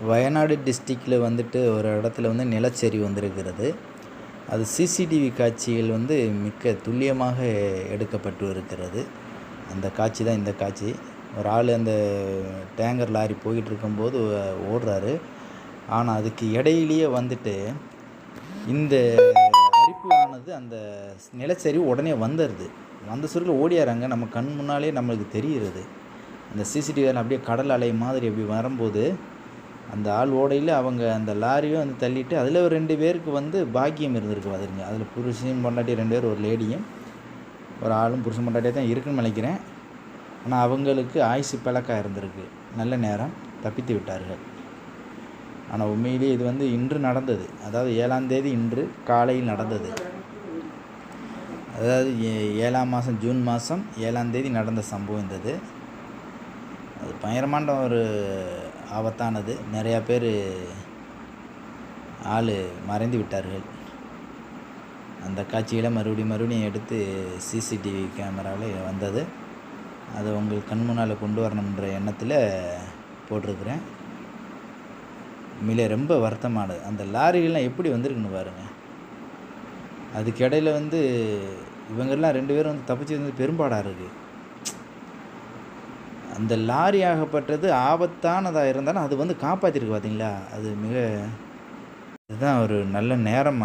வயநாடு டிஸ்ட்ரிக்டில் வந்துட்டு ஒரு இடத்துல வந்து நிலச்சரிவு வந்திருக்கிறது. அது சிசிடிவி காட்சிகள் வந்து மிக்க துல்லியமாக எடுக்கப்பட்டு இருக்கிறது. அந்த காட்சி தான் இந்த காட்சி. ஒரு ஆள் அந்த டேங்கர் லாரி போய்கிட்டு இருக்கும்போது ஓடுறாரு. ஆனால் அதுக்கு இடையிலேயே வந்துட்டு இந்த அரிப்பு ஆனது அந்த நிலச்சரிவு உடனே வந்துடுது. வந்த சுருள் ஓடியாராங்க. நம்ம கண் முன்னாலே நம்மளுக்கு தெரிகிறது. அந்த சிசிடிவியில் அப்படியே கடல் அலை மாதிரி அப்படி வரும்போது அந்த ஆள் ஓடையில் அவங்க அந்த லாரியும் வந்து தள்ளிட்டு அதில் ஒரு 2 பேருக்கு வந்து பாக்கியம் இருந்திருக்கு பார்த்துருங்க. அதில் புருஷன் பொண்டாட்டி 2 பேர், ஒரு லேடியும் ஒரு ஆளும் புருஷன் பொண்டாட்டியாக தான் இருக்குன்னு நினைக்கிறேன். ஆனால் அவங்களுக்கு ஆயுசு பிளக்காக இருந்திருக்கு. நல்ல நேரம் தப்பித்து விட்டார்கள். ஆனால் உண்மையிலேயே இது வந்து இன்று நடந்தது. அதாவது 7ஆம் தேதி இன்று காலையில் நடந்தது. அதாவது 7ஆம் மாதம் ஜூன் மாதம் 7ஆம் தேதி நடந்த சம்பவம் இது. அது பயங்கரமான ஒரு ஆபத்தானது. நிறையா பேர் ஆள் மறைந்து விட்டார்கள். அந்த காட்சிகளை மறுபடியும் எடுத்து சிசிடிவி கேமராவில் வந்தது. அதை உங்கள் கண் முன்னால் கொண்டு வரணுன்ற எண்ணத்தில் போட்டிருக்கிறேன். உண்மையிலே ரொம்ப வருத்தமானது. அந்த லாரிகள்லாம் எப்படி வந்திருக்குன்னு பாருங்கள். அதுக்கிடையில் வந்து இவங்கெல்லாம் 2 பேரும் வந்து தப்பிச்சு வந்து பெரும்பாடாக இருக்குது. அந்த லாரி ஆகப்பட்டது ஆபத்தானதாக இருந்தாலும் அது வந்து காப்பாற்றிருக்கு பார்த்தீங்களா. அது இதுதான் ஒரு நல்ல நேரம்